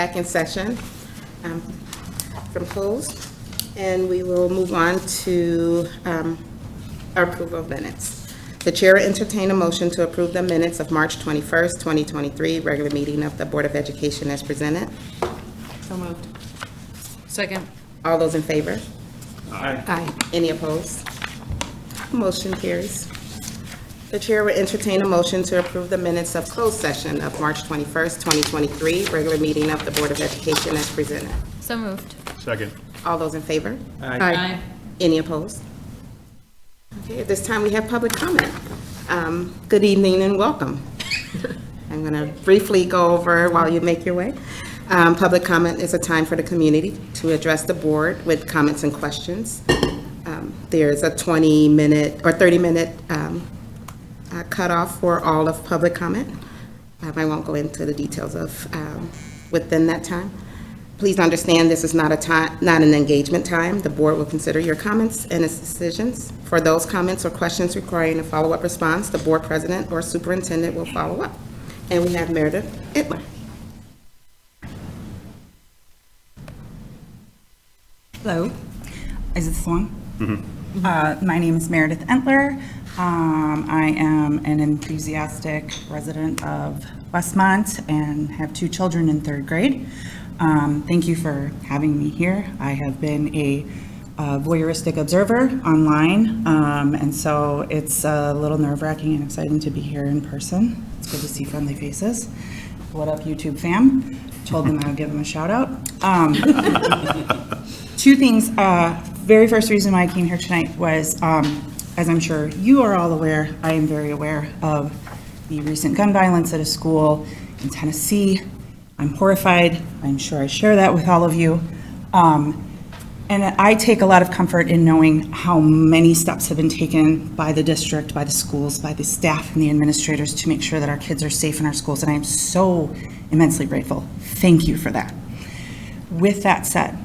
back in session from closed, and we will move on to our approval of minutes. The chair will entertain a motion to approve the minutes of March 21st, 2023, regular meeting of the Board of Education as presented. So moved. Second. All those in favor? Aye. Aye. Any opposed? Motion carries. The chair will entertain a motion to approve the minutes of closed session of March 21st, 2023, regular meeting of the Board of Education as presented. So moved. Second. All those in favor? Aye. Any opposed? Okay, at this time, we have public comment. Good evening and welcome. I'm going to briefly go over while you make your way. Public comment is a time for the community to address the board with comments and questions. There's a 20-minute or 30-minute cutoff for all of public comment. I won't go into the details of within that time. Please understand this is not an engagement time. The board will consider your comments and its decisions. For those comments or questions requiring a follow-up response, the board president or superintendent will follow up. And we have Meredith Entler. Hello, is this on? My name is Meredith Entler. I am an enthusiastic resident of Westmont and have 2 children in 3rd grade. Thank you for having me here. I have been a voyeuristic observer online, and so it's a little nerve-wracking and exciting to be here in person. It's good to see friendly faces. What up, YouTube fam? Told them I would give them a shout out. 2 things. Very first reason why I came here tonight was, as I'm sure you are all aware, I am very aware of the recent gun violence at a school in Tennessee. I'm horrified. I'm sure I share that with all of you. And I take a lot of comfort in knowing how many steps have been taken by the district, by the schools, by the staff and the administrators to make sure that our kids are safe in our schools. And I am so immensely grateful. Thank you for that. With that said,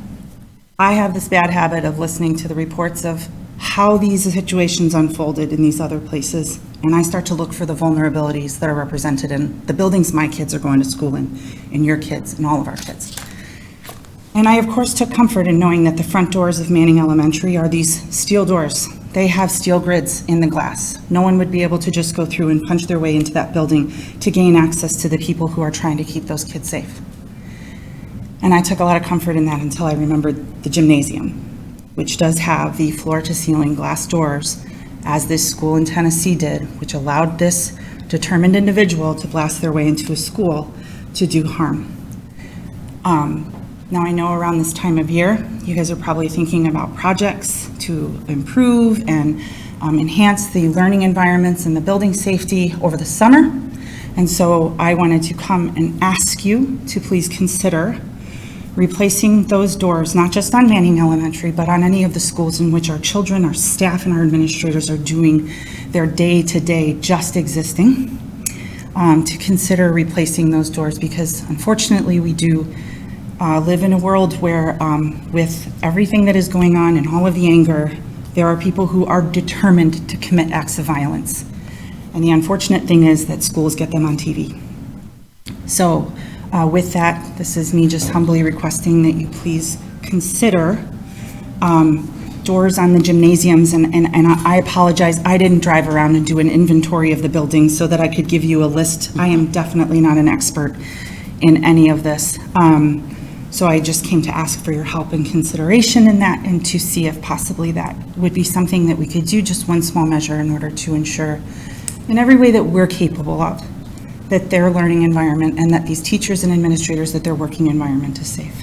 I have this bad habit of listening to the reports of how these situations unfolded in these other places, and I start to look for the vulnerabilities that are represented in the buildings my kids are going to school in your kids, and all of our kids. And I, of course, took comfort in knowing that the front doors of Manning Elementary are these steel doors. They have steel grids in the glass. No one would be able to just go through and punch their way into that building to gain access to the people who are trying to keep those kids safe. And I took a lot of comfort in that until I remembered the gymnasium, which does have the floor-to-ceiling glass doors, as this school in Tennessee did, which allowed this determined individual to blast their way into a school to do harm. Now I know around this time of year, you guys are probably thinking about projects to improve and enhance the learning environments and the building safety over the summer. And so I wanted to come and ask you to please consider replacing those doors, not just on Manning Elementary, but on any of the schools in which our children, our staff, and our administrators are doing their day-to-day just existing, to consider replacing those doors, because unfortunately we do live in a world where with everything that is going on and all of the anger, there are people who are determined to commit acts of violence. And the unfortunate thing is that schools get them on TV. So with that, this is me just humbly requesting that you please consider doors on the gymnasiums, and I apologize, I didn't drive around and do an inventory of the buildings so that I could give you a list. I am definitely not an expert in any of this. So I just came to ask for your help and consideration in that, and to see if possibly that would be something that we could do, just one small measure, in order to ensure in every way that we're capable of that their learning environment and that these teachers and administrators, that their working environment is safe.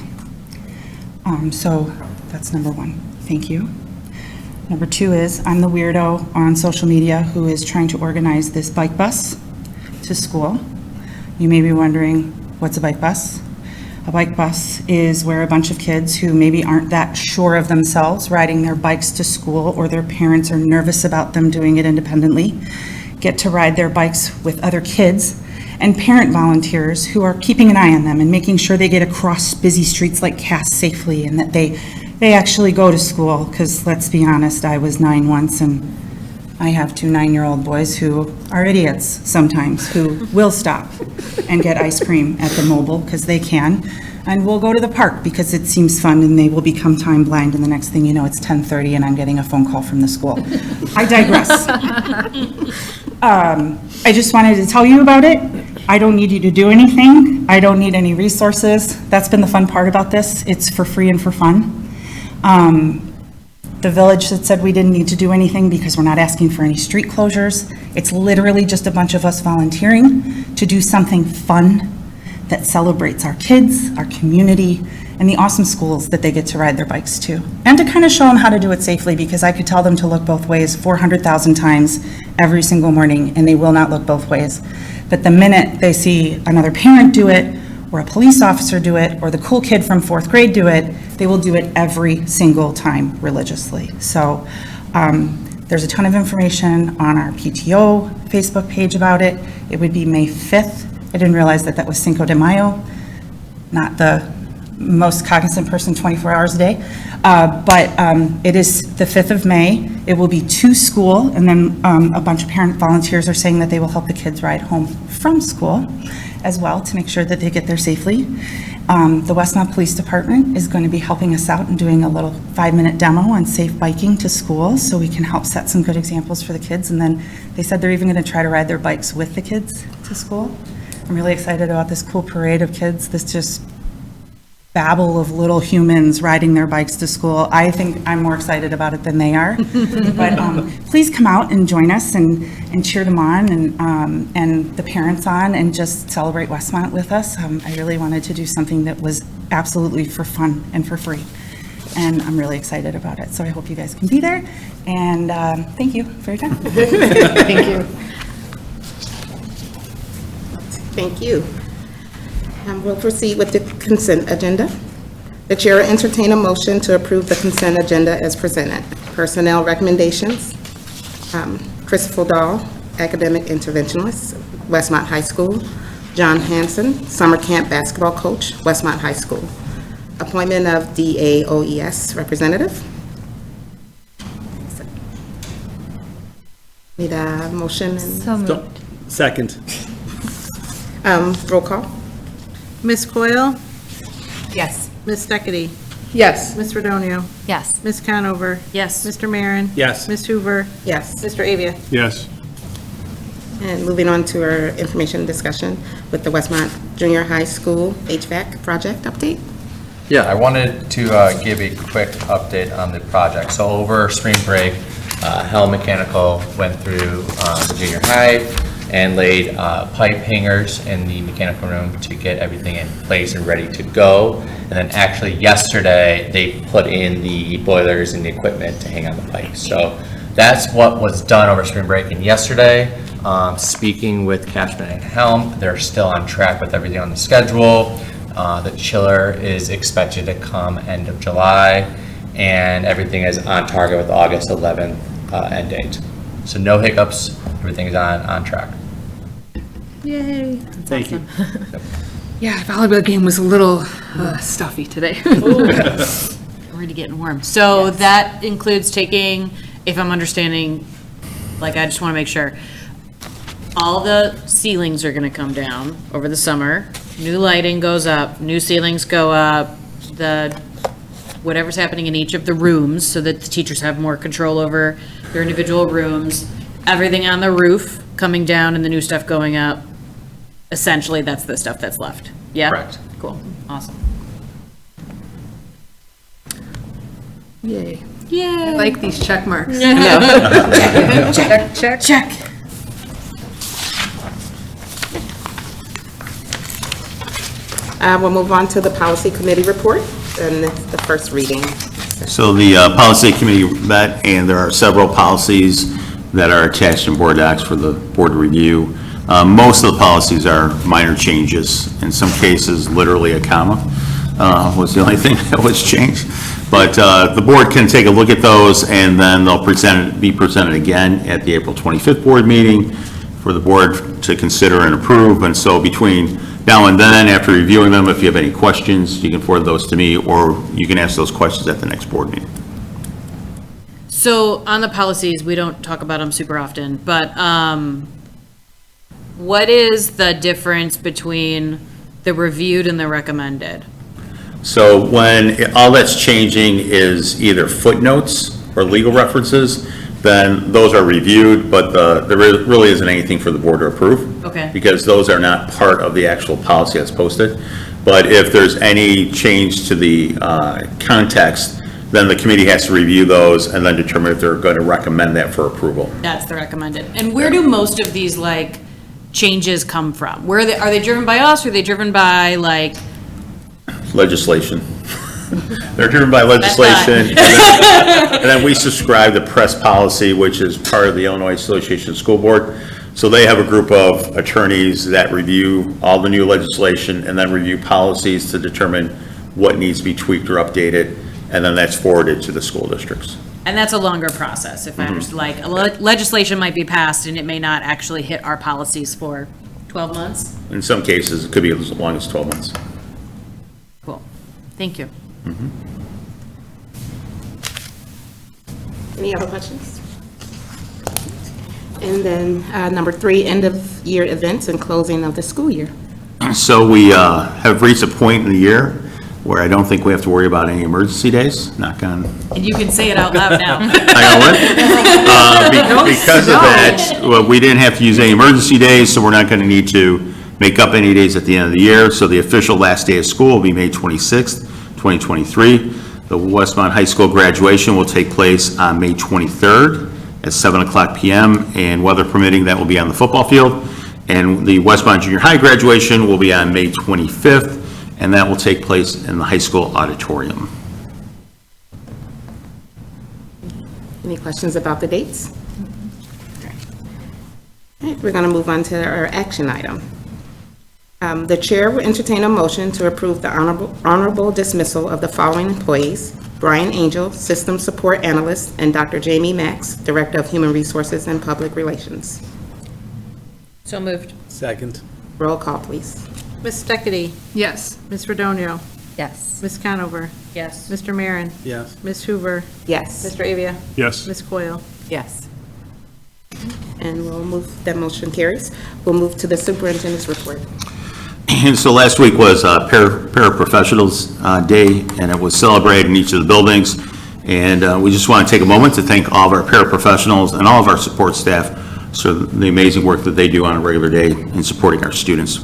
So that's number 1. Thank you. Number 2 is I'm the weirdo on social media who is trying to organize this bike bus to school. You may be wondering, what's a bike bus? A bike bus is where a bunch of kids who maybe aren't that sure of themselves riding their bikes to school, or their parents are nervous about them doing it independently, get to ride their bikes with other kids and parent volunteers who are keeping an eye on them and making sure they get across busy streets like Cass safely, and that they actually go to school. Because let's be honest, I was 9 once, and I have 2 9-year-old boys who are idiots sometimes, who will stop and get ice cream at the Mobile because they can. and we'll go to the park because it seems fun, and they will become time blind, and the next thing you know, it's 10:30 and I'm getting a phone call from the school. I digress. I just wanted to tell you about it. I don't need you to do anything. I don't need any resources. That's been the fun part about this. It's for free and for fun. The village had said we didn't need to do anything because we're not asking for any street closures. It's literally just a bunch of us volunteering to do something fun that celebrates our kids, our community, and the awesome schools that they get to ride their bikes to. And to kind of show them how to do it safely, because I could tell them to look both ways 400,000 times every single morning, and they will not look both ways. But the minute they see another parent do it, or a police officer do it, or the cool kid from 4th grade do it, they will do it every single time religiously. So there's a ton of information on our PTO Facebook page about it. It would be May 5th. I didn't realize that that was Cinco de Mayo, not the most cognizant person 24 hours a day. But it is the 5th of May. It will be to school, and then a bunch of parent volunteers are saying that they will help the kids ride home from school as well to make sure that they get there safely. The Westmont Police Department is going to be helping us out and doing a little 5-minute demo on safe biking to school so we can help set some good examples for the kids. And then they said they're even going to try to ride their bikes with the kids to school. I'm really excited about this cool parade of kids, this just babble of little humans riding their bikes to school. I think I'm more excited about it than they are. But please come out and join us and cheer them on, and the parents on, and just celebrate Westmont with us. I really wanted to do something that was absolutely for fun and for free. And I'm really excited about it. So I hope you guys can be there. And thank you for your time. Thank you. Thank you. We'll proceed with the consent agenda. The chair will entertain a motion to approve the consent agenda as presented. Personnel recommendations. Christopher Dahl, academic interventionist, Westmont High School. John Hanson, summer camp basketball coach, Westmont High School. Appointment of DAOES representative. Need a motion? And So moved. Second. roll call. Ms. Coyle? Yes. Ms. Steckity? Yes. Ms. Redonio? Yes. Ms. Conover? Yes. Mr. Marin? Yes. Ms. Hoover? Yes. Mr. Avia? Yes. And moving on to our information discussion with the Westmont Junior High School HVAC project update. Yeah, I wanted to give a quick update on the project. So over spring break, Helm Mechanical went through the junior high and laid pipe hangers in the mechanical room to get everything in place and ready to go. And then actually yesterday, they put in the boilers and the equipment to hang on the pipes. So that's what was done over spring break. And yesterday, speaking with Cashman and Helm, they're still on track with everything on the schedule. The chiller is expected to come end of July, and everything is on target with August 11th end date. So no hiccups, everything is on track. Yay. Thank you. Yeah, volleyball game was a little stuffy today. Already getting warm. So that includes taking, if I'm understanding, like, I just want to make sure, all the ceilings are going to come down over the summer. New lighting goes up, new ceilings go up, whatever's happening in each of the rooms so that the teachers have more control over their individual rooms. Everything on the roof coming down and the new stuff going up. Essentially, that's the stuff that's left. Yeah? Correct. Cool. Awesome. Yay. Yay. I like these check marks. Check, check. Check. We'll move on to the policy committee report and the first reading. So the policy committee met, and there are several policies that are attached in board docs for the board to review. Most of the policies are minor changes. In some cases, literally a comma was the only thing that was changed. But the board can take a look at those, and then they'll be presented again at the April 25th board meeting for the board to consider and approve. And so between now and then, after reviewing them, if you have any questions, you can forward those to me, or you can ask those questions at the next board meeting. So on the policies, we don't talk about them super often, but what is the difference between the reviewed and the recommended? So when all that's changing is either footnotes or legal references, then those are reviewed, but there really isn't anything for the board to approve. Okay. Because those are not part of the actual policy that's posted. But if there's any change to the context, then the committee has to review those and then determine if they're going to recommend that for approval. That's the recommended. And where do most of these, like, changes come from? Where are they driven by us, or are they driven by, like? Legislation. They're driven by legislation. And then we subscribe to press policy, which is part of the Illinois Association of School Board. So they have a group of attorneys that review all the new legislation and then review policies to determine what needs to be tweaked or updated, and then that's forwarded to the school districts. And that's a longer process, if I understand, like, legislation might be passed and it may not actually hit our policies for 12 months? In some cases, it could be as long as 12 months. Cool. Thank you. Any other questions? And then number 3, end-of-year events and closing of the school year. So we have reached a point in the year where I don't think we have to worry about any emergency days, knock on. And you can say it out loud now. I know it. Because of that, well, we didn't have to use any emergency days, so we're not going to need to make up any days at the end of the year. So the official last day of school will be May 26th, 2023. The Westmont High School graduation will take place on May 23rd at 7:00 p.m. and weather permitting, that will be on the football field. And the Westmont Junior High graduation will be on May 25th, and that will take place in the high school auditorium. Any questions about the dates? All right, we're going to move on to our action item. The chair will entertain a motion to approve the honorable dismissal of the following employees: Brian Angel, System Support Analyst, and Dr. Jamie Max, Director of Human Resources and Public Relations. So moved. Second. Roll call, please. Ms. Steckity? Yes. Ms. Redonio? Yes. Ms. Conover? Yes. Mr. Marin? Yes. Ms. Hoover? Yes. Mr. Avia? Yes. Ms. Coyle? Yes. And we'll move, that motion carries. We'll move to the superintendent's report. And so last week was Paraprofessionals Day, and it was celebrated in each of the buildings. And we just want to take a moment to thank all of our paraprofessionals and all of our support staff for the amazing work that they do on a regular day in supporting our students.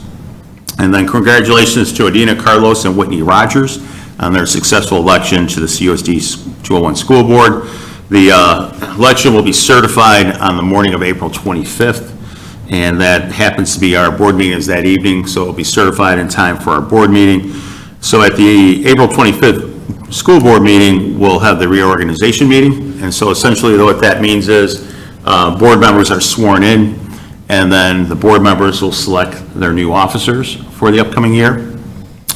And then congratulations to Adina Carlos and Whitney Rogers on their successful election to the CUSD 201 School Board. The election will be certified on the morning of April 25th. And that happens to be our board meeting is that evening, so it'll be certified in time for our board meeting. So at the April 25th school board meeting, we'll have the reorganization meeting. And so essentially what that means is board members are sworn in, and then the board members will select their new officers for the upcoming year.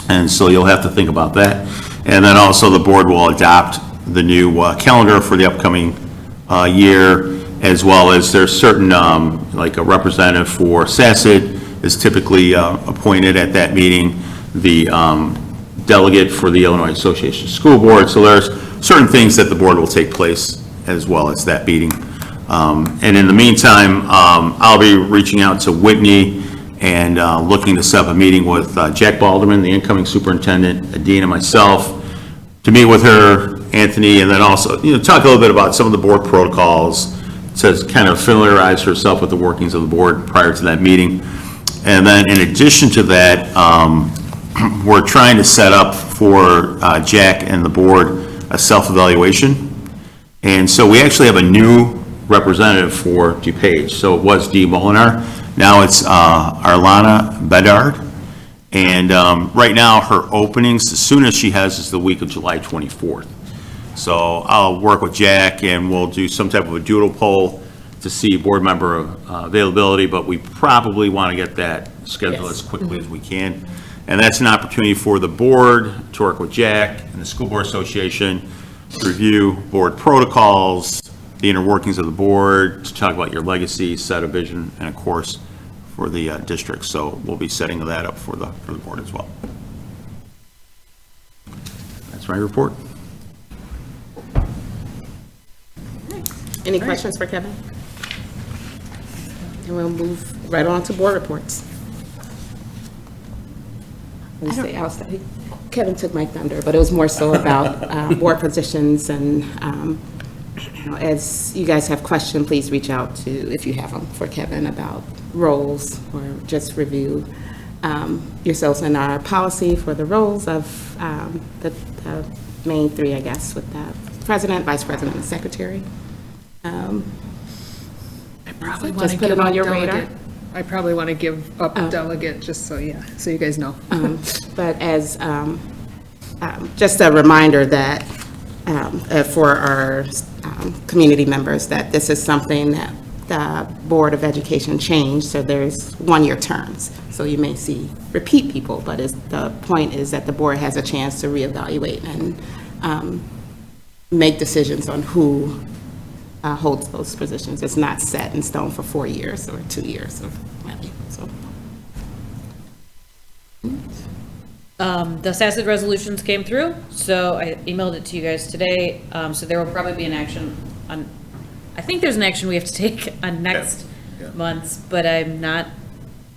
And so you'll have to think about that. And then also the board will adopt the new calendar for the upcoming year, as well as there's certain, like a representative for SACID is typically appointed at that meeting, the delegate for the Illinois Association of School Boards. So there's certain things that the board will take place as well as that meeting. And in the meantime, I'll be reaching out to Whitney and looking to set up a meeting with Jack Balderman, the incoming superintendent, Adina, myself, to meet with her, Anthony, and then also, talk a little bit about some of the board protocols, to kind of familiarize herself with the workings of the board prior to that meeting. And then in addition to that, we're trying to set up for Jack and the board a self-evaluation. And so we actually have a new representative for DuPage. So it was Dee Molinar. Now it's Arlana Bedard. And right now her openings, the soonest she has is the week of July 24th. So I'll work with Jack and we'll do some type of a doodle poll to see board member availability, but we probably want to get that scheduled as quickly as we can. And that's an opportunity for the board to work with Jack and the School Board Association to review board protocols, the inner workings of the board, to talk about your legacy, set a vision, and of course, for the district. So we'll be setting that up for the board as well. That's my report. Any questions for Kevin? And we'll move right on to board reports. I'll stay. Kevin took my thunder, but it was more so about board positions and, you know, as you guys have questions, please reach out to, if you have them, for Kevin about roles or just review yourselves in our policy for the roles of the main three, I guess, with the president, vice president, and secretary. Just put it on your radar. I probably want to give up delegate, just so, yeah, so you guys know. But as, just a reminder that, for our community members, that this is something that the Board of Education changed, so there's one-year terms. So you may see repeat people, but the point is that the board has a chance to reevaluate and make decisions on who holds those positions. It's not set in stone for 4 years or 2 years or whatever, so. The SACID resolutions came through, so I emailed it to you guys today. So there will probably be an action on, I think there's an action we have to take on next month's, but I'm not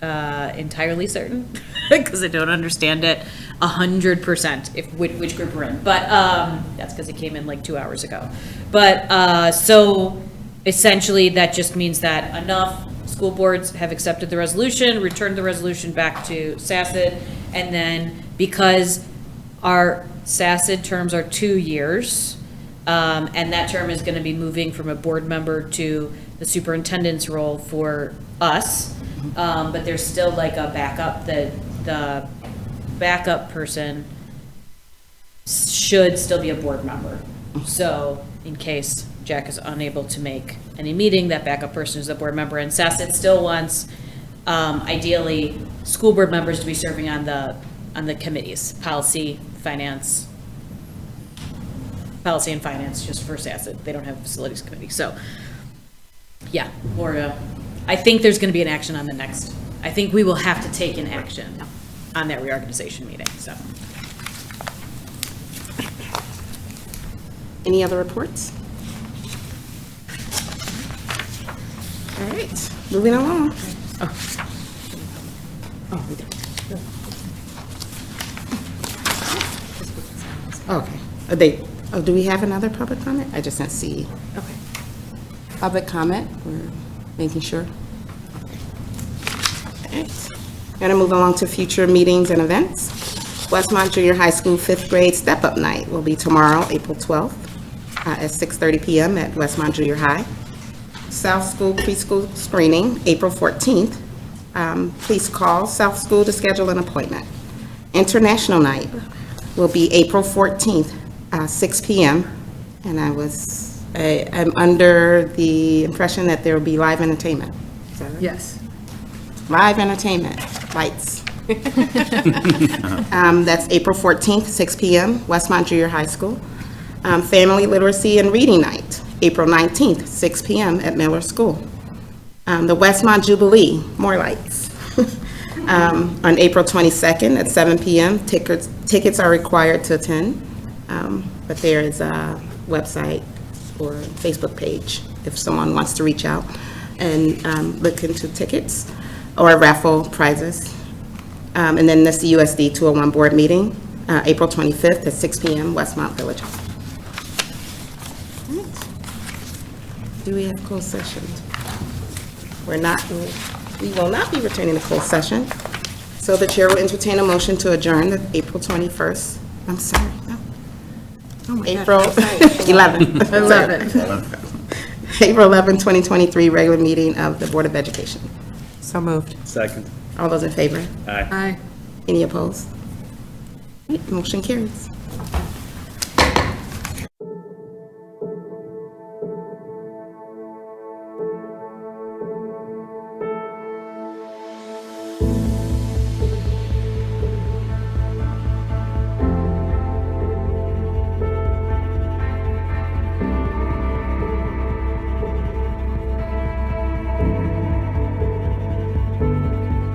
entirely certain because I don't understand it 100% if which group we're in. But that's because it came in like 2 hours ago. But so essentially that just means that enough school boards have accepted the resolution, returned the resolution back to SACID, and then because our SACID terms are 2 years, and that term is going to be moving from a board member to the superintendent's role for us, but there's still like a backup, that the backup person should still be a board member. So in case Jack is unable to make any meeting, that backup person is a board member, and SACID still wants, ideally, school board members to be serving on the committees, policy and finance, just for SACID. They don't have a facilities committee, so, yeah, or, I think there's gonna be an action on the next, I think we will have to take an action on that reorganization meeting, so. Any other reports? All right, moving along. Oh, we did. Okay. Do we have another public comment? I just didn't see. Okay. Public comment, we're making sure. Okay. Gonna move along to future meetings and events. Westmont Junior High School 5th grade step-up night will be tomorrow, April 12th, at 6:30 p.m. at Westmont Junior High. South School preschool screening, April 14th. Please call South School to schedule an appointment. International night will be April 14th, 6 p.m. And I'm under the impression that there will be live entertainment. Is that right? Yes. Live entertainment, lights. That's April 14th, 6 p.m., Westmont Junior High School. Family Literacy and Reading Night, April 19th, 6 p.m. at Miller School. The Westmont Jubilee, more lights. On April 22nd at 7 p.m., tickets are required to attend, but there is a website or Facebook page if someone wants to reach out and look into tickets or raffle prizes. And then this USD 201 board meeting, April 25th at 6 p.m., Westmont Village Hall. All right. Do we have closed session? We will not be returning to closed session. So the chair will entertain a motion to adjourn the April 21st. I'm sorry, no. April 11. April 11, 2023, regular meeting of the Board of Education. So moved. Second. All those in favor? Aye. Aye. Any opposed? Motion carries.